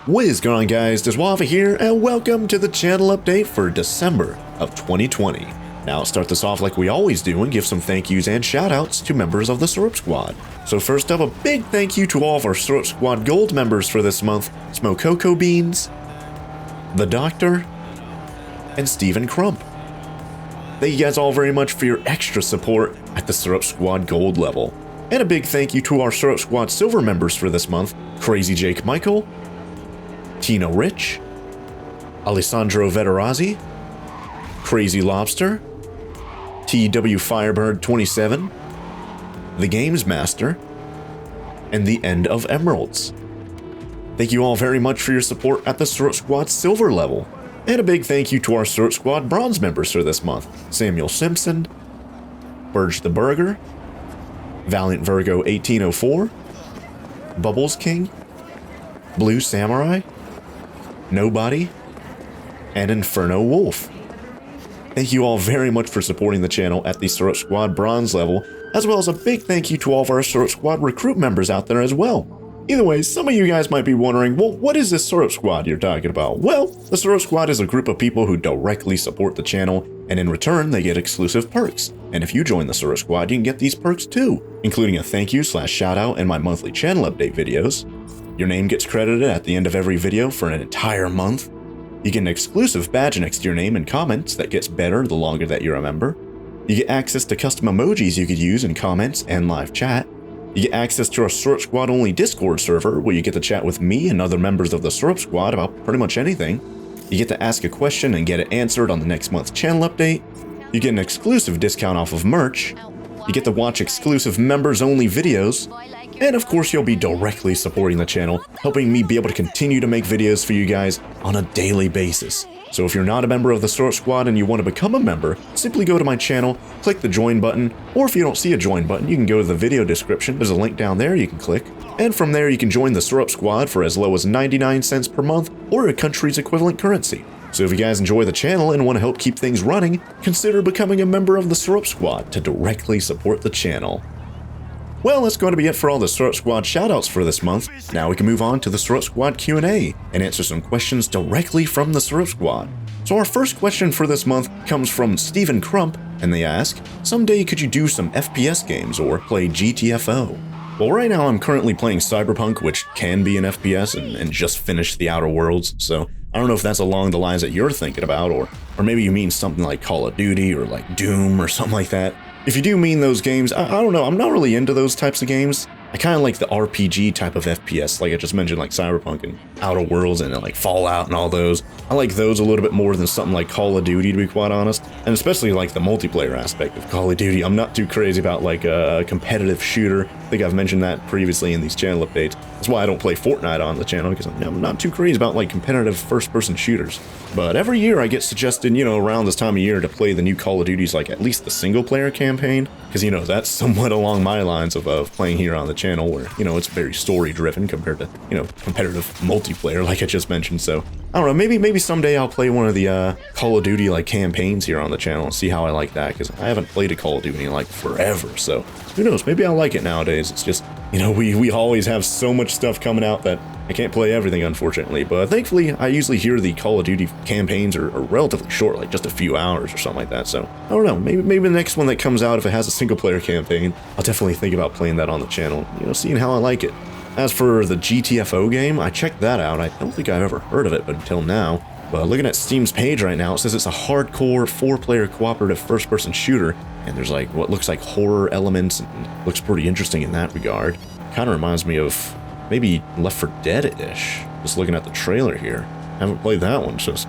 What is going on, guys? TheWaffle here, and welcome to the channel update for December of 2020. Now, let's start this off like we always do and give some thank yous and shoutouts to members of the Syrup Squad. So first up, a big thank you to all of our Syrup Squad Gold members for this month: Smoke Cocoa Beans, The Doctor, and Stephen Crump. Thank you guys all very much for your extra support at the Syrup Squad Gold level. And a big thank you to our Syrup Squad Silver members for this month: Crazy Jake Michael, Tino Rich, Alessandro Veterazzi, Crazy Lobster, TW Firebird 27, The Games Master, and The End of Emeralds. Thank you all very much for your support at the Syrup Squad Silver level. And a big thank you to our Syrup Squad Bronze members for this month: Samuel Simpson, Burge the Burger, Valiant Virgo 1804, Bubbles King, Blue Samurai, Nobody, and Inferno Wolf. Thank you all very much for supporting the channel at the Syrup Squad Bronze level, as well as a big thank you to all of our Syrup Squad Recruit members out there as well. Either way, some of you guys might be wondering, well, what is this Syrup Squad you're talking about? Well, the Syrup Squad is a group of people who directly support the channel, and in return, they get exclusive perks. And if you join the Syrup Squad, you can get these perks too, including a thank you / shout out and my monthly channel update videos. Your name gets credited at the end of every video for an entire month. You get an exclusive badge next to your name and comments that gets better the longer that you're a member. You get access to custom emojis you could use in comments and live chat. You get access to our Syrup Squad only Discord server, where you get to chat with me and other members of the Syrup Squad about pretty much anything. You get to ask a question and get it answered on the next month's channel update. You get an exclusive discount off of merch. You get to watch exclusive members only videos. And of course, you'll be directly supporting the channel, helping me be able to continue to make videos for you guys on a daily basis. So if you're not a member of the Syrup Squad and you want to become a member, simply go to my channel, click the join button, or if you don't see a join button, you can go to the video description. There's a link down there you can click. And from there, you can join the Syrup Squad for as low as 99 cents per month or a country's equivalent currency. So if you guys enjoy the channel and want to help keep things running, consider becoming a member of the Syrup Squad to directly support the channel. Well, that's going to be it for all the Syrup Squad shoutouts for this month. Now we can move on to the Syrup Squad Q&A and answer some questions directly from the Syrup Squad. So our first question for this month comes from Stephen Crump, and they ask, someday could you do some FPS games or play GTFO? Well, right now I'm currently playing Cyberpunk, which can be an FPS, and just finished The Outer Worlds, so I don't know if that's along the lines that you're thinking about, or maybe you mean something like Call of Duty or like Doom or something like that. If you do mean those games, I don't know, I'm not really into those types of games. I kind of like the RPG type of FPS, like I just mentioned, like Cyberpunk and Outer Worlds and like Fallout and all those. I like those a little bit more than something like Call of Duty, to be quite honest. And especially like the multiplayer aspect of Call of Duty. I'm not too crazy about like a competitive shooter. I think I've mentioned that previously in these channel updates. That's why I don't play Fortnite on the channel, because I'm not too crazy about like competitive first-person shooters. But every year I get suggested, around this time of year to play the new Call of Duties, like at least the single-player campaign. Because, that's somewhat along my lines of playing here on the channel where, it's very story-driven compared to, competitive multiplayer like I just mentioned. So, I don't know, maybe someday I'll play one of the Call of Duty, like, campaigns here on the channel and see how I like that, because I haven't played a Call of Duty in, like, forever. So, who knows, maybe I'll like it nowadays. It's just, we always have so much stuff coming out that I can't play everything, unfortunately, but thankfully, I usually hear the Call of Duty campaigns are relatively short, like just a few hours or something like that, so I don't know, maybe the next one that comes out, if it has a single-player campaign, I'll definitely think about playing that on the channel, seeing how I like it. As for the GTFO game, I checked that out. I don't think I've ever heard of it, but until now. But looking at Steam's page right now, it says it's a hardcore 4-player cooperative first-person shooter, and there's like what looks like horror elements, and looks pretty interesting in that regard. Kind of reminds me of maybe Left 4 Dead-ish, just looking at the trailer here. Haven't played that one, just,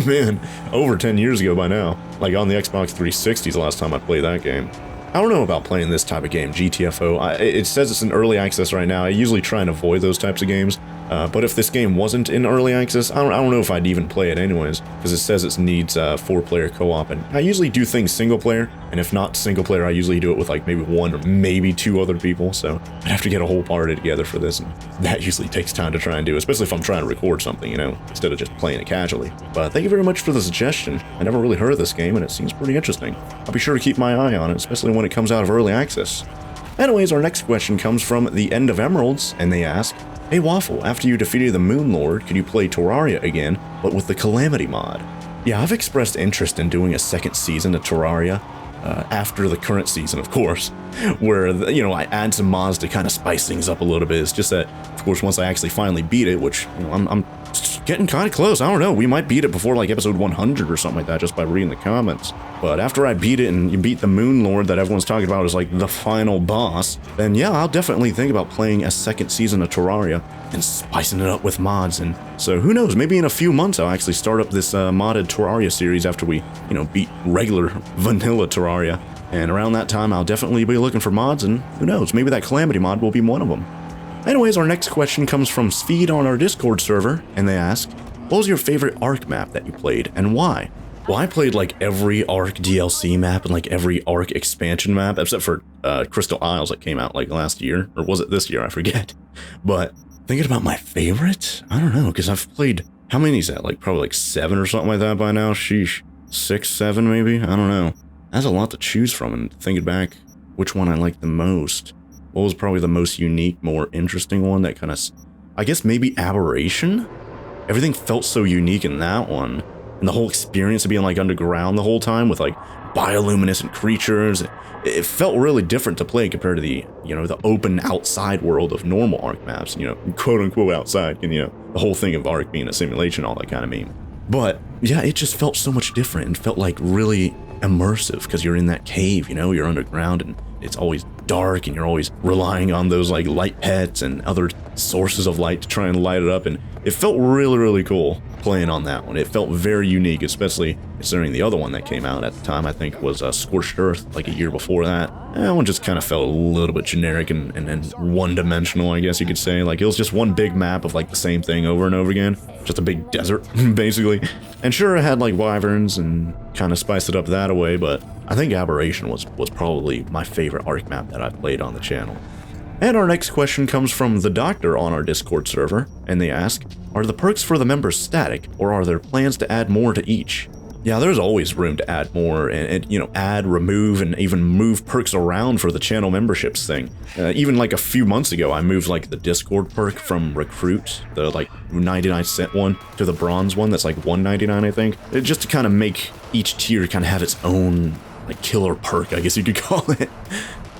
man, over 10 years ago by now. Like on the Xbox 360 is the last time I played that game. I don't know about playing this type of game, GTFO. It says it's in early access right now. I usually try and avoid those types of games. But if this game wasn't in early access, I don't know if I'd even play it anyways, because it says it needs 4-player co-op, and I usually do things single-player, and if not single-player, I usually do it with like maybe 1 or maybe 2 other people, so I'd have to get a whole party together for this, and that usually takes time to try and do, especially if I'm trying to record something, instead of just playing it casually. But thank you very much for the suggestion. I never really heard of this game, and it seems pretty interesting. I'll be sure to keep my eye on it, especially when it comes out of early access. Anyways, our next question comes from The End of Emeralds, and they ask, Hey Waffle, after you defeated the Moon Lord, could you play Terraria again, but with the Calamity mod? Yeah, I've expressed interest in doing a second season of Terraria, after the current season, of course, where, you know, I add some mods to kind of spice things up a little bit. It's just that, of course, once I actually finally beat it, which, you know, I'm getting kind of close. I don't know, we might beat it before like episode 100 or something like that, just by reading the comments. But after I beat it and you beat the Moon Lord that everyone's talking about as like the final boss, then yeah, I'll definitely think about playing a second season of Terraria and spicing it up with mods. And so who knows, maybe in a few months I'll actually start up this modded Terraria series after we, you know, beat regular vanilla Terraria. And around that time I'll definitely be looking for mods, and who knows, maybe that Calamity mod will be one of them. Anyways, our next question comes from Speed on our Discord server, and they ask, what was your favorite ARK map that you played, and why? Well, I played like every ARK DLC map and like every ARK expansion map, except for Crystal Isles that came out like last year, or was it this year? I forget. But thinking about my favorite, I don't know, because I've played, how many is that? Like probably like 7 or something like that by now. Sheesh, 6, 7 maybe. I don't know. That's a lot to choose from, and thinking back, which one I liked the most. What was probably the most unique, more interesting one that kind of, I guess maybe Aberration? Everything felt so unique in that one. And the whole experience of being like underground the whole time with like bioluminescent creatures. It felt really different to play compared to the, you know, the open outside world of normal ARK maps, you know, quote unquote outside, and you know, the whole thing of ARK being a simulation, all that kind of meme. But yeah, it just felt so much different and felt like really immersive because you're in that cave, you know, you're underground and it's always dark and you're always relying on those like light pets and other sources of light to try and light it up, and it felt really, really cool playing on that one. It felt very unique, especially considering the other one that came out at the time, I think was Scorched Earth, like a year before that. That one just kind of felt a little bit generic and one-dimensional, I guess you could say. Like, it was just one big map of like the same thing over and over again. Just a big desert, basically. And sure, it had like wyverns and kind of spiced it up that way, but I think Aberration was probably my favorite ARK map that I've played on the channel. And our next question comes from the Doctor on our Discord server, and they ask, are the perks for the members static, or are there plans to add more to each? Yeah, there's always room to add more and you know, add, remove, and even move perks around for the channel memberships thing. Even like a few months ago, I moved like the Discord perk from Recruit, the like 99-cent one, to the Bronze one that's like $1.99, I think. Just to kind of make each tier kind of have its own like killer perk, I guess you could call it.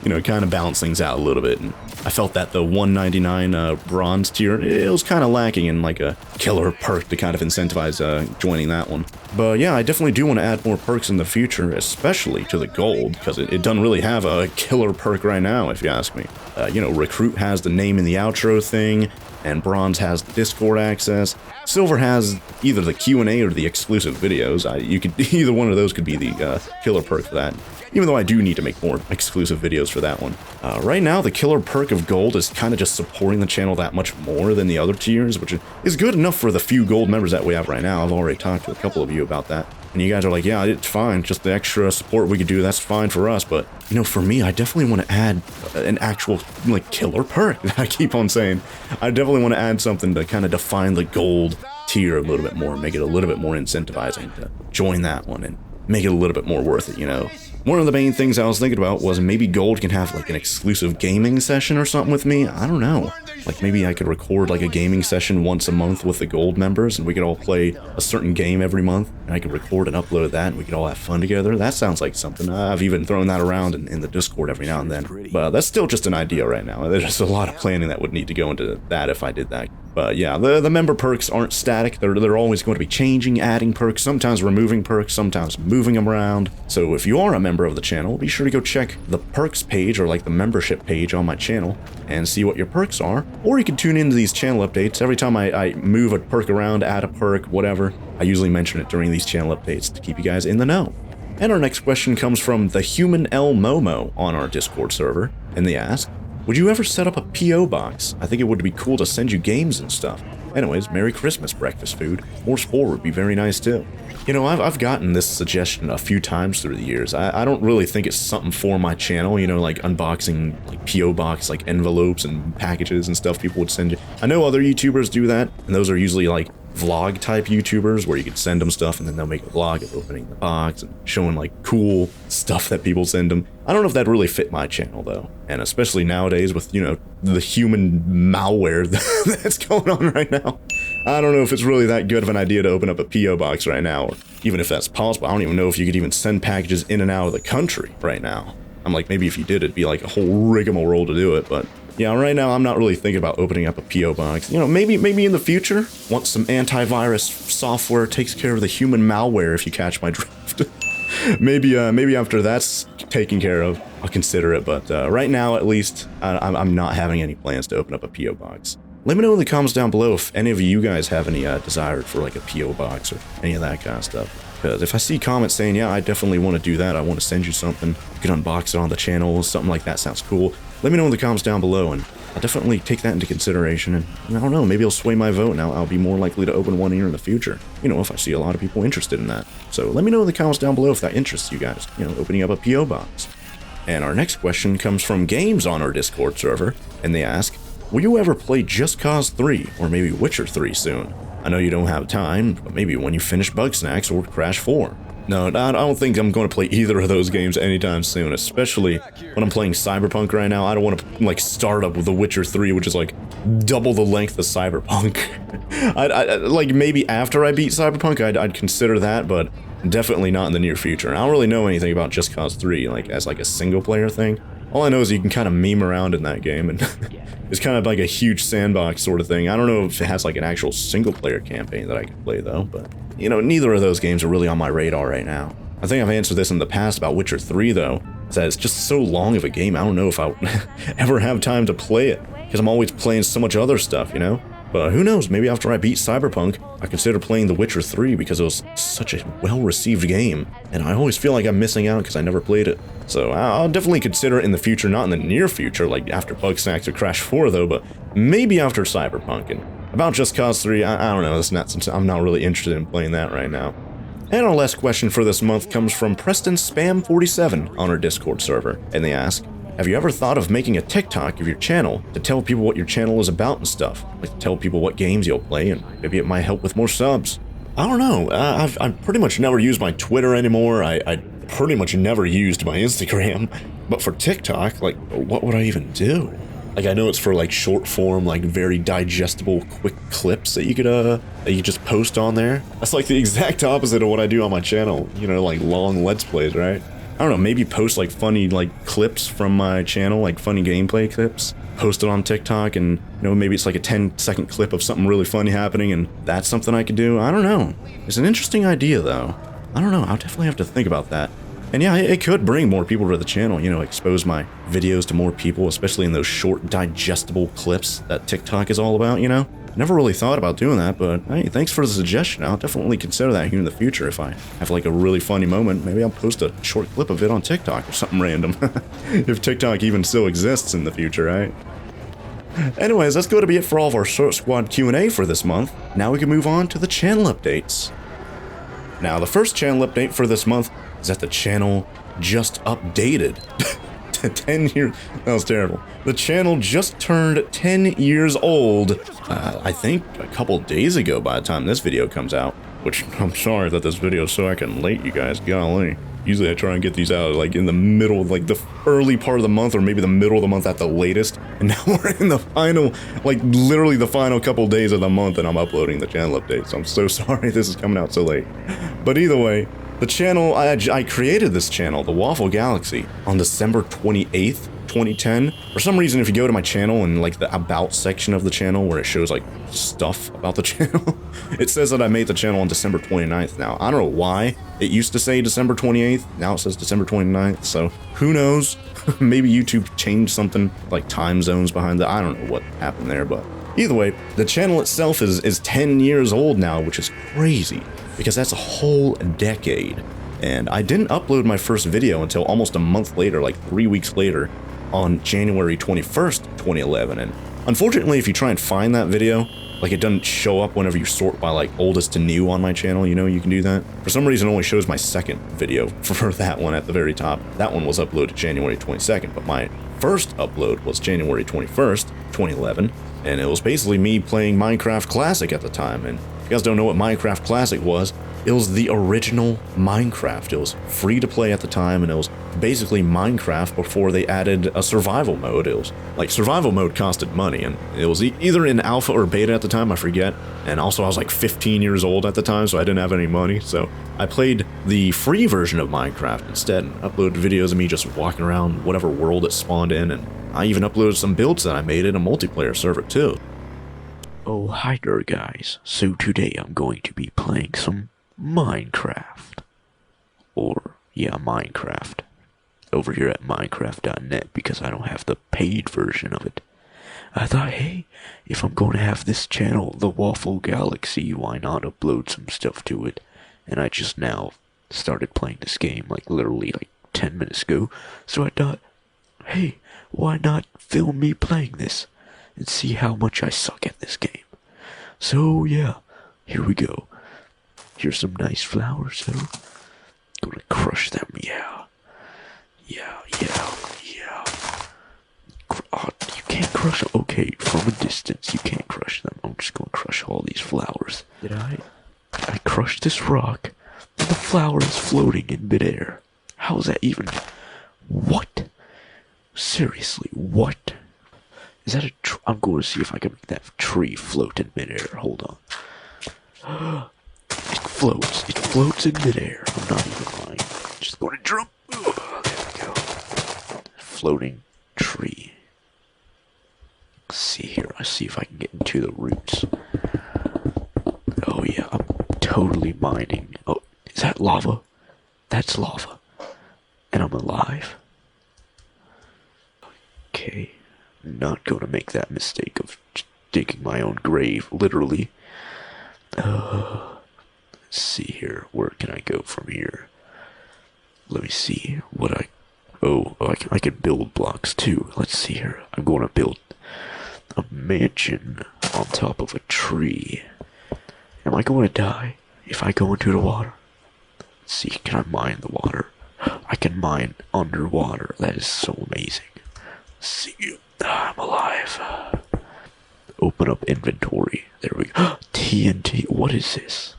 You know, kind of balance things out a little bit. And I felt that the $1.99 bronze tier, it was kind of lacking in like a killer perk to kind of incentivize joining that one. But yeah, I definitely do want to add more perks in the future, especially to the gold, because it doesn't really have a killer perk right now, if you ask me. You know, Recruit has the name in the outro thing, and Bronze has the Discord access. Silver has either the Q&A or the exclusive videos. You could either one of those could be the killer perk for that. Even though I do need to make more exclusive videos for that one. Right now, the killer perk of gold is kind of just supporting the channel that much more than the other tiers, which is good enough for the few gold members that we have right now. I've already talked to a couple of you about that. And you guys are like, yeah, it's fine. Just the extra support we could do, that's fine for us. But, you know, for me, I definitely want to add an actual, like, killer perk that I keep on saying. I definitely want to add something to kind of define the gold tier a little bit more, make it a little bit more incentivizing to join that one and make it a little bit more worth it, you know. One of the main things I was thinking about was maybe Gold can have like an exclusive gaming session or something with me. I don't know. Like maybe I could record like a gaming session once a month with the Gold members and we could all play a certain game every month. And I could record and upload that and we could all have fun together. That sounds like something. I've even thrown that around in the Discord every now and then. But that's still just an idea right now. There's just a lot of planning that would need to go into that if I did that. But yeah, the member perks aren't static. They're always going to be changing, adding perks, sometimes removing perks, sometimes moving them around. So if you are a member of the channel, be sure to go check the perks page or like the membership page on my channel and see what your perks are. Or you can tune into these channel updates. Every time I move a perk around, add a perk, whatever, I usually mention it during these channel updates to keep you guys in the know. And our next question comes from the Human L Momo on our Discord server, and they ask, would you ever set up a P.O. box? I think it would be cool to send you games and stuff. Anyways, Merry Christmas, breakfast food. More spore would be very nice too. You know, I've gotten this suggestion a few times through the years. I don't really think it's something for my channel, you know, like unboxing like P.O. box, like envelopes and packages and stuff people would send you. I know other YouTubers do that, and those are usually like vlog type YouTubers where you could send them stuff and then they'll make a vlog of opening the box and showing like cool stuff that people send them. I don't know if that really fit my channel though. And especially nowadays with, you know, the human malware that's going on right now. I don't know if it's really that good of an idea to open up a P.O. box right now, or even if that's possible. I don't even know if you could even send packages in and out of the country right now. I'm like, maybe if you did, it'd be like a whole rigmarole to do it, but yeah, right now I'm not really thinking about opening up a P.O. box. You know, maybe in the future, once some antivirus software takes care of the human malware, if you catch my drift. maybe after that's taken care of, I'll consider it, but right now at least, I'm not having any plans to open up a P.O. box. Let me know in the comments down below if any of you guys have any desire for like a P.O. box or any of that kind of stuff. Because if I see comments saying, yeah, I definitely want to do that, I want to send you something, you can unbox it on the channel, something like that sounds cool, let me know in the comments down below, and I'll definitely take that into consideration, and I don't know, maybe I'll sway my vote, and I'll be more likely to open one here in the future, you know, if I see a lot of people interested in that. So let me know in the comments down below if that interests you guys, you know, opening up a P.O. box. And our next question comes from Games on our Discord server, and they ask, will you ever play Just Cause 3, or maybe Witcher 3 soon? I know you don't have time, but maybe when you finish Bugsnax or Crash 4. No, I don't think I'm going to play either of those games anytime soon, especially when I'm playing Cyberpunk right now. I don't want to, like, start up with The Witcher 3, which is, like, double the length of Cyberpunk. Like, maybe after I beat Cyberpunk, I'd consider that, but definitely not in the near future. I don't really know anything about Just Cause 3, like, as, like, a single-player thing. All I know is you can kind of meme around in that game, and it's kind of like a huge sandbox sort of thing. I don't know if it has, like, an actual single-player campaign that I can play, though, but you know, neither of those games are really on my radar right now. I think I've answered this in the past about Witcher 3, though, that it's just so long of a game, I don't know if I'll ever have time to play it, because I'm always playing so much other stuff, you know? But who knows, maybe after I beat Cyberpunk, I consider playing The Witcher 3 because it was such a well-received game, and I always feel like I'm missing out because I never played it. So I'll definitely consider it in the future, not in the near future, like after Bugsnax or Crash 4, though, but maybe after Cyberpunk. And about Just Cause 3, I don't know, I'm not really interested in playing that right now. And our last question for this month comes from Preston Spam47 on our Discord server, and they ask, have you ever thought of making a TikTok of your channel to tell people what your channel is about and stuff? Like to tell people what games you'll play, and maybe it might help with more subs. I don't know, I've pretty much never used my Twitter anymore, I pretty much never used my Instagram, but for TikTok, like, what would I even do? Like, I know it's for, like, short form, like, very digestible, quick clips that you could, that you just post on there. That's, like, the exact opposite of what I do on my channel. You know, like, long Let's Plays, right? I don't know, maybe post, like, funny, like, clips from my channel, like, funny gameplay clips. Post it on TikTok, and, you know, maybe it's, like, a 10-second clip of something really funny happening, and that's something I could do. I don't know. It's an interesting idea, though. I don't know, I'll definitely have to think about that. And yeah, it could bring more people to the channel, you know, expose my videos to more people, especially in those short, digestible clips that TikTok is all about, you know? Never really thought about doing that, but hey, thanks for the suggestion. I'll definitely consider that here in the future. If I have like a really funny moment, maybe I'll post a short clip of it on TikTok or something random. If TikTok even still exists in the future, right? Anyways, that's going to be it for all of our Syrup Squad Q&A for this month. Now we can move on to the channel updates. Now, the first channel update for this month is that the channel just updated. 10 years. That was terrible. The channel just turned 10 years old, I think a couple days ago by the time this video comes out. Which, I'm sorry that this video is so heckin' late, you guys. Golly. Usually I try and get these out like in the middle, like the early part of the month, or maybe the middle of the month at the latest. And now we're in the final, like literally the final couple days of the month, and I'm uploading the channel update. So I'm so sorry this is coming out so late. But either way, the channel, I created this channel, TheWaffleGalaxy, on December 28th, 2010. For some reason, if you go to my channel and like the about section of the channel where it shows like stuff about the channel, it says that I made the channel on December 29th now. I don't know why it used to say December 28th, now it says December 29th, so who knows? Maybe YouTube changed something like time zones behind that. I don't know what happened there, but either way, the channel itself is 10 years old now, which is crazy because that's a whole decade. And I didn't upload my first video until almost a month later, like 3 weeks later, on January 21st, 2011. And unfortunately, if you try and find that video, like it doesn't show up whenever you sort by like oldest to new on my channel, you know, you can do that. For some reason, it only shows my second video for that one at the very top. That one was uploaded January 22nd, but my first upload was January 21st, 2011. And it was basically me playing Minecraft Classic at the time. And you guys don't know what Minecraft Classic was, it was the original Minecraft. It was free to play at the time, and it was basically Minecraft before they added a survival mode. It was like survival mode costed money, and it was either in alpha or beta at the time, I forget. And also I was like 15 years old at the time, so I didn't have any money. So I played the free version of Minecraft instead and uploaded videos of me just walking around whatever world it spawned in, and I even uploaded some builds that I made in a multiplayer server too. Oh, hi there guys. So today I'm going to be playing some Minecraft. Minecraft. Over here at Minecraft.net because I don't have the paid version of it. I thought, hey, if I'm going to have this channel, TheWaffleGalaxy, why not upload some stuff to it? And I just now started playing this game, like literally like 10 minutes ago. So I thought, hey, why not film me playing this and see how much I suck at this game? So yeah, here we go. Here's some nice flowers, though. Gonna crush them, yeah. Oh, you can't crush them. Okay, from a distance, you can't crush them. I'm just gonna crush all these flowers. Did I? I crushed this rock, and the flower is floating in midair. How is that even? What? Seriously, what? Is that a I'm going to see if I can make that tree float in midair. Hold on. It floats in midair. I'm not even lying. Just going to jump. There we go. Floating tree. Let's see here. I see if I can get into the roots. Oh yeah, I'm totally mining. Oh, is that lava? That's lava. And I'm alive. Okay. Not gonna make that mistake of digging my own grave, literally. Let's see here. Where can I go from here? Let me see what I can build blocks too. Let's see here. I'm going to build a mansion on top of a tree. Am I going to die if I go into the water? Let's see, can I mine the water? I can mine underwater. That is so amazing. Let's see. I'm alive. Open up inventory. There we go. TNT. What is this?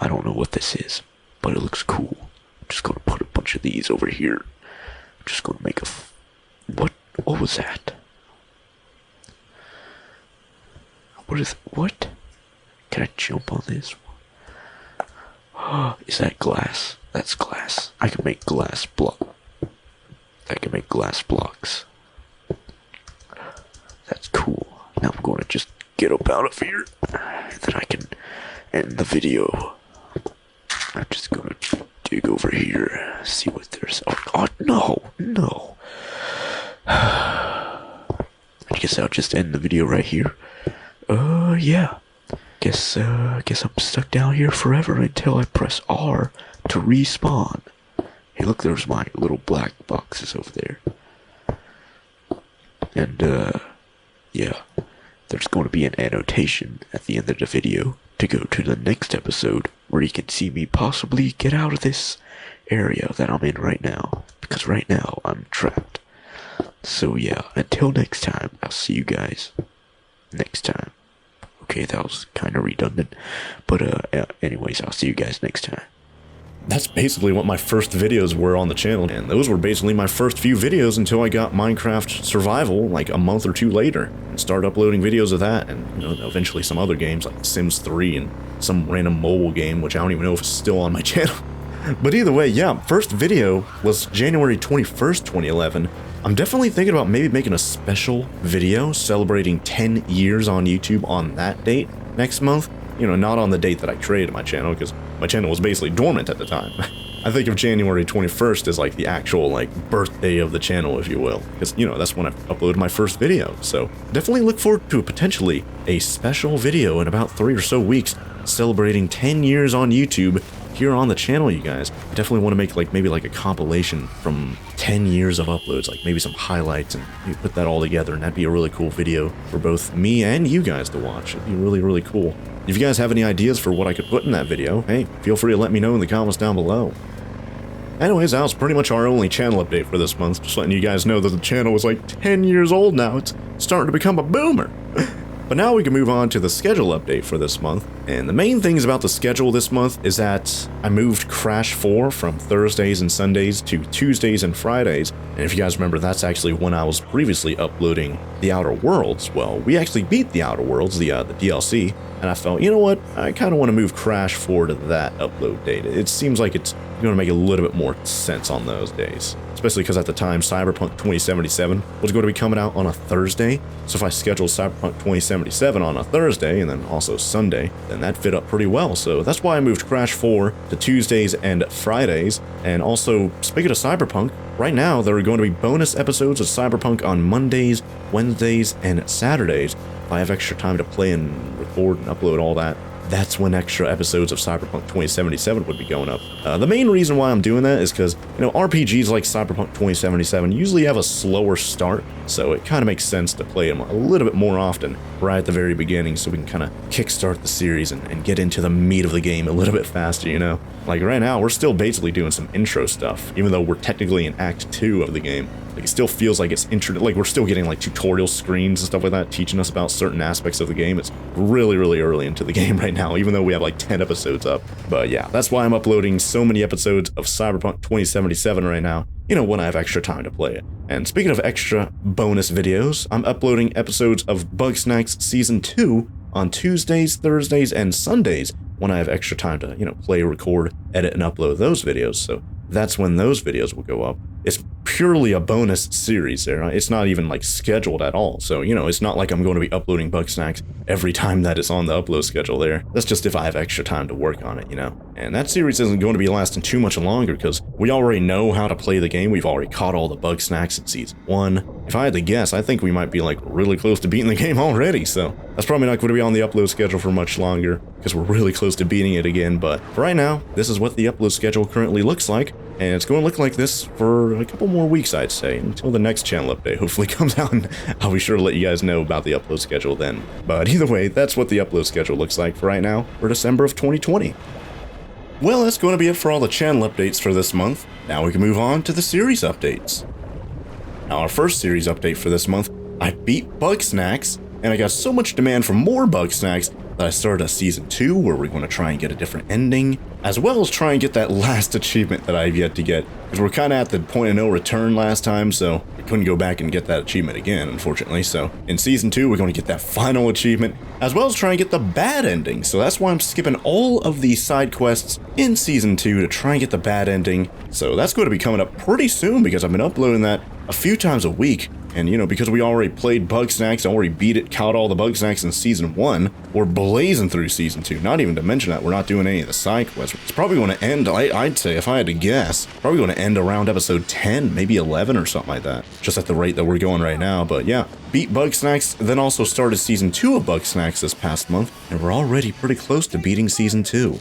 I don't know what this is, but it looks cool. I'm just gonna put a bunch of these over here. I'm just gonna make a. What was that? What? Can I jump on this? Is that glass? That's glass. I can make glass blocks. That's cool. Now I'm going to just get up out of here, and then I can end the video. I'm just going to dig over here, see what there's. Oh no. I guess I'll just end the video right here. Yeah. Guess I'm stuck down here forever until I press R to respawn. Hey, look, there's my little black boxes over there. And, yeah, there's going to be an annotation at the end of the video to go to the next episode where you can see me possibly get out of this area that I'm in right now. Because right now, I'm trapped. So, yeah, until next time, I'll see you guys next time. Okay, that was kind of redundant. But, anyways, I'll see you guys next time. That's basically what my first videos were on the channel, and those were basically my first few videos until I got Minecraft Survival like a month or two later, and started uploading videos of that, and eventually some other games like Sims 3 and some random mobile game, which I don't even know if it's still on my channel. But either way, yeah, first video was January 21st, 2011. I'm definitely thinking about maybe making a special video celebrating 10 years on YouTube on that date next month. Not on the date that I created my channel, because my channel was basically dormant at the time. I think of January 21st as like the actual birthday of the channel, if you will, because that's when I uploaded my first video. So definitely look forward to potentially a special video in about 3 or so weeks celebrating 10 years on YouTube here on the channel, you guys. I definitely want to make maybe a compilation from 10 years of uploads, maybe some highlights, and put that all together, and that'd be a really cool video for both me and you guys to watch. It'd be really, really cool. If you guys have any ideas for what I could put in that video, hey, feel free to let me know in the comments down below. Anyways, that was pretty much our only channel update for this month, just letting you guys know that the channel was 10 years old now. It's starting to become a boomer. But now we can move on to the schedule update for this month. And the main things about the schedule this month is that I moved Crash 4 from Thursdays and Sundays to Tuesdays and Fridays. And if you guys remember, that's actually when I was previously uploading The Outer Worlds. Well, we actually beat The Outer Worlds, the DLC, and I felt, you know what, I kind of want to move Crash 4 to that upload date. It seems like it's going to make a little bit more sense on those days. Especially because at the time, Cyberpunk 2077 was going to be coming out on a Thursday. So if I scheduled Cyberpunk 2077 on a Thursday and then also Sunday, then that fit up pretty well. So that's why I moved Crash 4 to Tuesdays and Fridays. And also, speaking of Cyberpunk, right now there are going to be bonus episodes of Cyberpunk on Mondays, Wednesdays, and Saturdays. If I have extra time to play and record and upload all that, that's when extra episodes of Cyberpunk 2077 would be going up. The main reason why I'm doing that is because, RPGs like Cyberpunk 2077 usually have a slower start, so it kind of makes sense to play them a little bit more often right at the very beginning so we can kind of kickstart the series and get into the meat of the game a little bit faster, Like right now, we're still basically doing some intro stuff, even though we're technically in Act 2 of the game. Like, it still feels like it's like we're still getting like tutorial screens and stuff like that, teaching us about certain aspects of the game. It's really, really early into the game right now, even though we have like 10 episodes up. But yeah, that's why I'm uploading so many episodes of Cyberpunk 2077 right now, when I have extra time to play it. And speaking of extra bonus videos, I'm uploading episodes of Bugsnax Season 2 on Tuesdays, Thursdays, and Sundays when I have extra time to, play, record, edit, and upload those videos. So that's when those videos will go up. It's purely a bonus series there. It's not even like scheduled at all. So, it's not like I'm going to be uploading Bugsnax every time that it's on the upload schedule there. That's just if I have extra time to work on it, And that series isn't going to be lasting too much longer because we already know how to play the game. We've already caught all the Bugsnax in Season 1. If I had to guess, I think we might be like really close to beating the game already. So that's probably not going to be on the upload schedule for much longer because we're really close to beating it again. But for right now, this is what the upload schedule currently looks like. And it's going to look like this for a couple more weeks, I'd say, until the next channel update hopefully comes out, and I'll be sure to let you guys know about the upload schedule then. But either way, that's what the upload schedule looks like for right now for December of 2020. Well, that's going to be it for all the channel updates for this month. Now we can move on to the series updates. Now, our first series update for this month, I beat Bugsnax, and I got so much demand for more Bugsnax that I started a Season 2 where we're going to try and get a different ending, as well as try and get that last achievement that I've yet to get, because we're kind of at the point of no return last time, so we couldn't go back and get that achievement again, unfortunately. So in Season 2, we're going to get that final achievement, as well as try and get the bad ending. So that's why I'm skipping all of the side quests in Season 2 to try and get the bad ending. So that's going to be coming up pretty soon, because I've been uploading that a few times a week. And, because we already played Bugsnax, already beat it, caught all the Bugsnax in Season 1, we're blazing through Season 2. Not even to mention that we're not doing any of the side quests. It's probably going to end, I'd say, if I had to guess, probably going to end around episode 10, maybe 11 or something like that. Just at the rate that we're going right now. But yeah, beat Bugsnax, then also started Season 2 of Bugsnax this past month, and we're already pretty close to beating Season 2.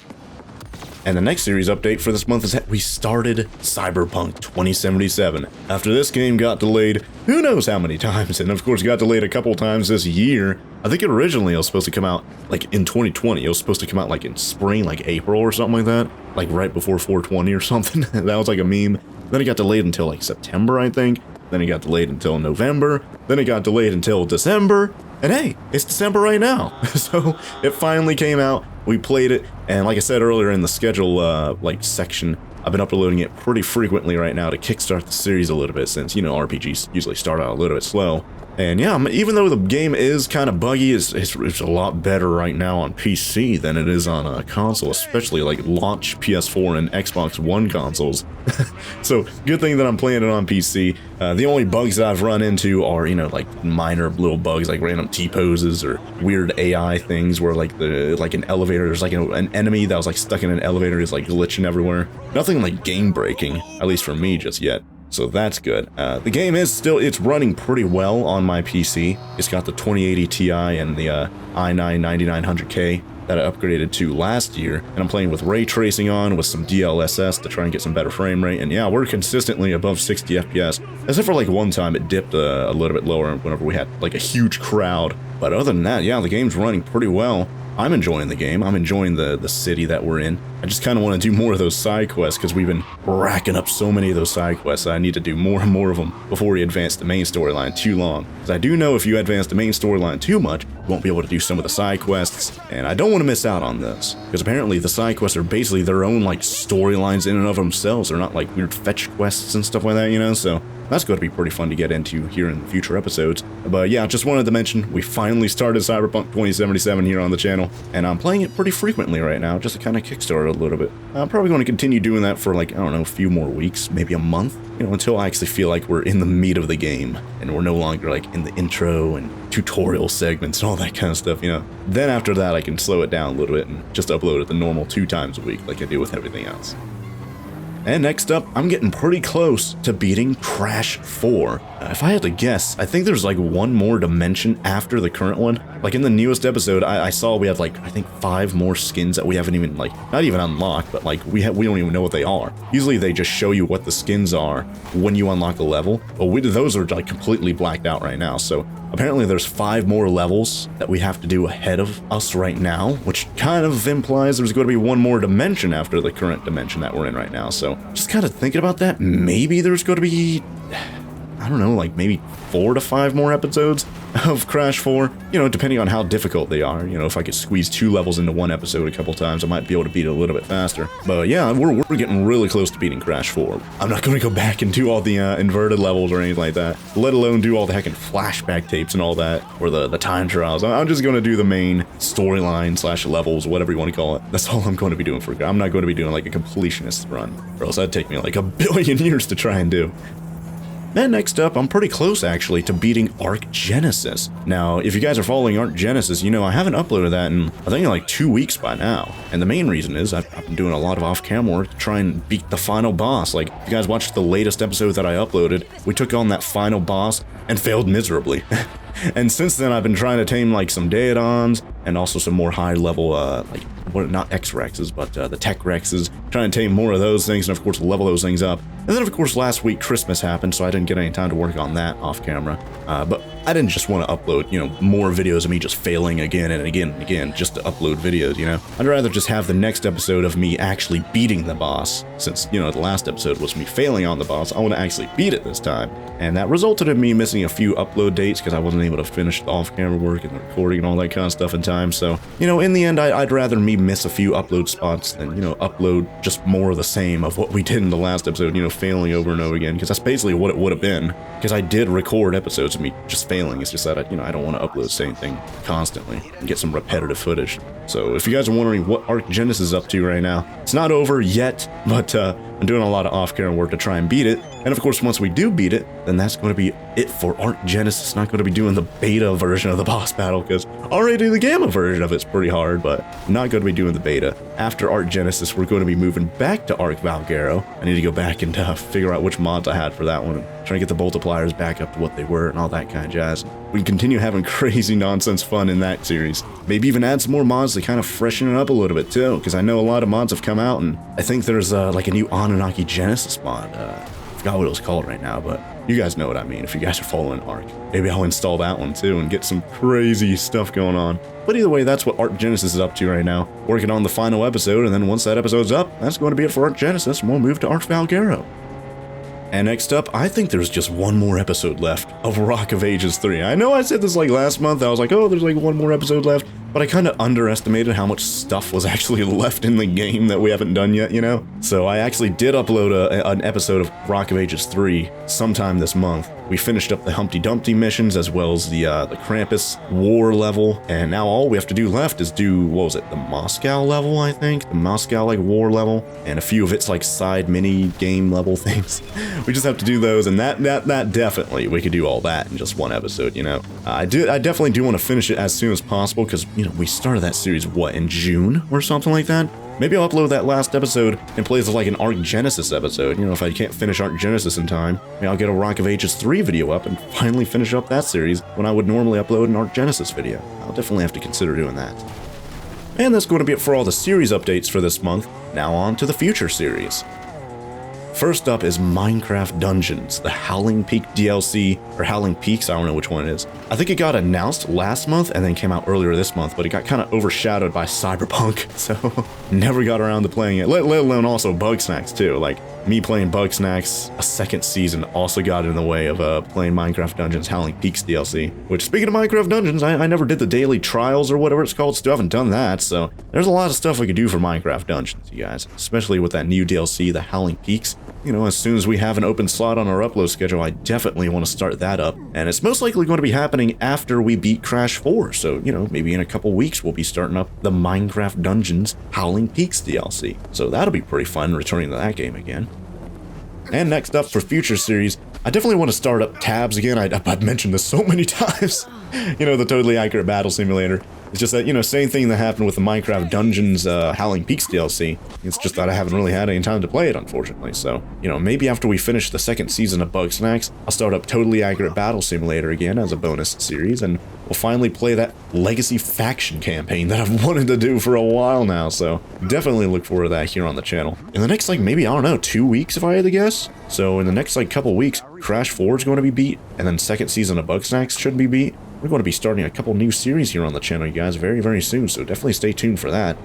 And the next series update for this month is that we started Cyberpunk 2077. After this game got delayed, who knows how many times, and of course got delayed a couple times this year. I think originally it was supposed to come out like in 2020. It was supposed to come out like in spring, like April or something like that. Like right before 420 or something. That was like a meme. Then it got delayed until like September, I think. Then it got delayed until November. Then it got delayed until December. And hey, it's December right now. So it finally came out. We played it, and like I said earlier in the schedule section, I've been uploading it pretty frequently right now to kickstart the series a little bit, since, RPGs usually start out a little bit slow. And yeah, even though the game is kind of buggy, it's a lot better right now on PC than it is on a console, especially like launch PS4 and Xbox One consoles. So good thing that I'm playing it on PC. The only bugs that I've run into are, like minor little bugs like random T-poses or weird AI things where like an elevator, there's like an enemy that was like stuck in an elevator is like glitching everywhere. Nothing like game breaking, at least for me just yet. So that's good. The game is it's running pretty well on my PC. It's got the 2080 Ti and the i9-9900K that I upgraded to last year. And I'm playing with ray tracing on with some DLSS to try and get some better frame rate. And yeah, we're consistently above 60 FPS. Except for like one time it dipped a little bit lower whenever we had like a huge crowd. But other than that, yeah, the game's running pretty well. I'm enjoying the game. I'm enjoying the city that we're in. I just kind of want to do more of those side quests because we've been racking up so many of those side quests. I need to do more and more of them before we advance the main storyline too long. Because I do know if you advance the main storyline too much, you won't be able to do some of the side quests, and I don't want to miss out on this. Because apparently the side quests are basically their own like storylines in and of themselves. They're not like weird fetch quests and stuff like that, you know, so that's going to be pretty fun to get into here in future episodes. But yeah, just wanted to mention, we finally started Cyberpunk 2077 here on the channel, and I'm playing it pretty frequently right now, just to kind of kickstart it a little bit. I'm probably going to continue doing that for like, I don't know, a few more weeks, maybe a month, you know, until I actually feel like we're in the meat of the game, and we're no longer like in the intro and tutorial segments and all that kind of stuff, you know. Then after that, I can slow it down a little bit and just upload it the normal 2 times a week like I do with everything else. And next up, I'm getting pretty close to beating Crash 4. If I had to guess, I think there's like one more dimension after the current one. Like in the newest episode, I saw we have like, I think 5 more skins that we haven't even like, not even unlocked, but like we don't even know what they are. Usually they just show you what the skins are when you unlock a level, but those are like completely blacked out right now. So apparently there's 5 more levels that we have to do ahead of us right now, which kind of implies there's going to be one more dimension after the current dimension that we're in right now. So just kind of thinking about that, maybe there's going to be, I don't know, like maybe 4 to 5 more episodes of Crash 4, you know, depending on how difficult they are. You know, if I could squeeze 2 levels into one episode a couple times, I might be able to beat it a little bit faster. But yeah, we're getting really close to beating Crash 4. I'm not going to go back and do all the inverted levels or anything like that, let alone do all the heckin' flashback tapes and all that, or the time trials. I'm just going to do the main storyline / levels, whatever you want to call it. That's all I'm going to be doing for. I'm not going to be doing like a completionist run, or else that'd take me like a billion years to try and do. And next up, I'm pretty close actually to beating ARK Genesis. Now, if you guys are following ARK Genesis, you know I haven't uploaded that in, I think, like 2 weeks by now. And the main reason is I've been doing a lot of off-camera work to try and beat the final boss. Like, if you guys watched the latest episode that I uploaded, we took on that final boss and failed miserably. And since then, I've been trying to tame like some Daedons and also some more high-level, like, what, not X-Rexes, but the Tech Rexes, trying to tame more of those things and of course level those things up. And then of course last week Christmas happened, so I didn't get any time to work on that off camera. But I didn't just want to upload, you know, more videos of me just failing again and again and again just to upload videos, you know. I'd rather just have the next episode of me actually beating the boss, since, you know, the last episode was me failing on the boss. I want to actually beat it this time. And that resulted in me missing a few upload dates because I wasn't able to finish the off-camera work and the recording and all that kind of stuff in time. So, you know, in the end, I'd rather me miss a few upload spots than, you know, upload just more of the same of what we did in the last episode, you know, failing over and over again, because that's basically what it would have been. Because I did record episodes of me just failing. It's just that, I don't want to upload the same thing constantly and get some repetitive footage. So if you guys are wondering what ARK Genesis is up to right now, it's not over yet, but I'm doing a lot of off-camera work to try and beat it. And of course, once we do beat it, then that's going to be it for ARK Genesis. Not going to be doing the beta version of the boss battle, because already the gamma version of it's pretty hard, but I'm not going to be doing the beta. After ARK Genesis, we're going to be moving back to ARK Valguero. I need to go back and figure out which mods I had for that one, and try to get the multipliers back up to what they were and all that kind of jazz. We can continue having crazy nonsense fun in that series. Maybe even add some more mods to kind of freshen it up a little bit too, because I know a lot of mods have come out, and I think there's like a new ARK Genesis mod. I forgot what it was called right now, but you guys know what I mean if you guys are following ARK. Maybe I'll install that one too and get some crazy stuff going on. But either way, that's what ARK Genesis is up to right now. Working on the final episode, and then once that episode's up, that's going to be it for ARK Genesis, and we'll move to ARK Valguero. And next up, I think there's just one more episode left of Rock of Ages 3. I know I said this like last month, I was like, oh, there's like one more episode left, but I kind of underestimated how much stuff was actually left in the game that we haven't done yet, you know? So I actually did upload an episode of Rock of Ages 3 sometime this month. We finished up the Humpty Dumpty missions as well as the Krampus war level, and now all we have to do left is do, what was it, the Moscow level, I think? The Moscow, like, war level, and a few of its, like, side mini-game level things. We just have to do those, and that definitely, we could do all that in just one episode, you know? I definitely do want to finish it as soon as possible, because, you know, we started that series, what, in June or something like that? Maybe I'll upload that last episode in place of like an ARK Genesis episode. You know, if I can't finish ARK Genesis in time, maybe I'll get a Rock of Ages 3 video up and finally finish up that series when I would normally upload an ARK Genesis video. I'll definitely have to consider doing that. And that's going to be it for all the series updates for this month. Now on to the future series. first up is Minecraft Dungeons, the Howling Peak DLC, or Howling Peaks, I don't know which one it is. I think it got announced last month and then came out earlier this month, but it got kind of overshadowed by Cyberpunk, so never got around to playing it, let alone also Bugsnax too. Like, me playing Bugsnax, a second season also got in the way of playing Minecraft Dungeons Howling Peaks DLC, which, speaking of Minecraft Dungeons, I never did the daily trials or whatever it's called, still haven't done that, so there's a lot of stuff we could do for Minecraft Dungeons, you guys, especially with that new DLC, the Howling Peaks. You know, as soon as we have an open slot on our upload schedule, I definitely want to start that up, and it's most likely going to be happening after we beat Crash 4, so, you know, maybe in a couple weeks we'll be starting up the Minecraft Dungeons Howling Peaks DLC, so that'll be pretty fun returning to that game again. And next up for future series, I definitely want to start up tabs again. I've mentioned this so many times. You know, the totally accurate battle simulator. It's just that, you know, same thing that happened with the Minecraft Dungeons Howling Peaks DLC. It's just that I haven't really had any time to play it, unfortunately. So, you know, maybe after we finish the second season of Bugsnax, I'll start up Totally Accurate Battle Simulator again as a bonus series, and we'll finally play that Legacy Faction campaign that I've wanted to do for a while now. So, definitely look forward to that here on the channel. In the next, like, maybe, I don't know, 2 weeks if I had to guess? So, in the next, like, couple weeks, Crash 4 is going to be beat, and then second season of Bugsnax should be beat. We're going to be starting a couple new series here on the channel, you guys, very, very soon, so definitely stay tuned for that.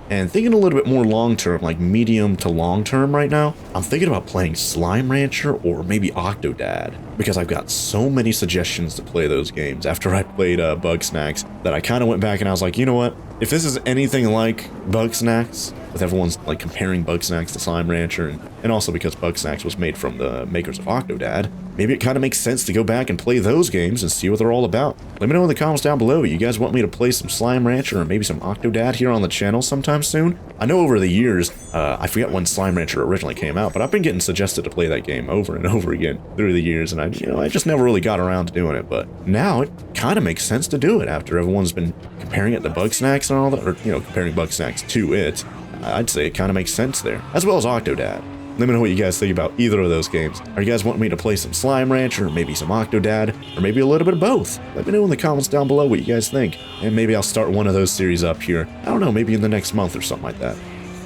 And thinking a little bit more long-term, like medium to long-term right now, I'm thinking about playing Slime Rancher or maybe Octodad, because I've got so many suggestions to play those games after I played Bugsnax that I kind of went back and I was like, you know what? If this is anything like Bugsnax, with everyone's like comparing Bugsnax to Slime Rancher, and also because Bugsnax was made from the makers of Octodad, maybe it kind of makes sense to go back and play those games and see what they're all about. Let me know in the comments down below. You guys want me to play some Slime Rancher or maybe some Octodad here on the channel sometime soon? I know over the years, I forget when Slime Rancher originally came out, but I've been getting suggested to play that game over and over again through the years, and I just never really got around to doing it. But now it kind of makes sense to do it after everyone's been comparing it to Bugsnax and all that, or, you know, comparing Bugsnax to it. I'd say it kind of makes sense there, as well as Octodad. Let me know what you guys think about either of those games. Are you guys wanting me to play some Slime Rancher, or maybe some Octodad, or maybe a little bit of both? Let me know in the comments down below what you guys think, and maybe I'll start one of those series up here. I don't know, maybe in the next month or something like that.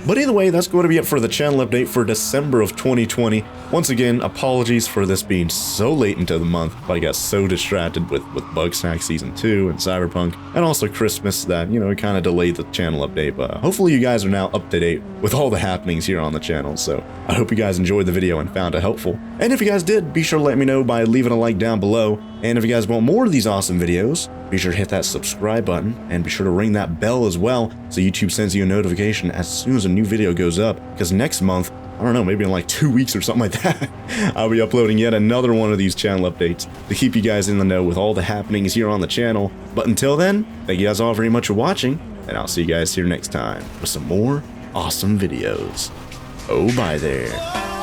But either way, that's going to be it for the channel update for December of 2020. Once again, apologies for this being so late into the month, but I got so distracted with Bugsnax Season 2 and Cyberpunk, and also Christmas that, you know, it kind of delayed the channel update, but hopefully you guys are now up to date with all the happenings here on the channel, so I hope you guys enjoyed the video and found it helpful. And if you guys did, be sure to let me know by leaving a like down below, and if you guys want more of these awesome videos, be sure to hit that subscribe button, and be sure to ring that bell as well, so YouTube sends you a notification as soon as a new video goes up, because next month, I don't know, maybe in like 2 weeks or something like that, I'll be uploading yet another one of these channel updates to keep you guys in the know with all the happenings here on the channel. But until then, thank you guys all very much for watching, and I'll see you guys here next time with some more awesome videos. Oh, bye there.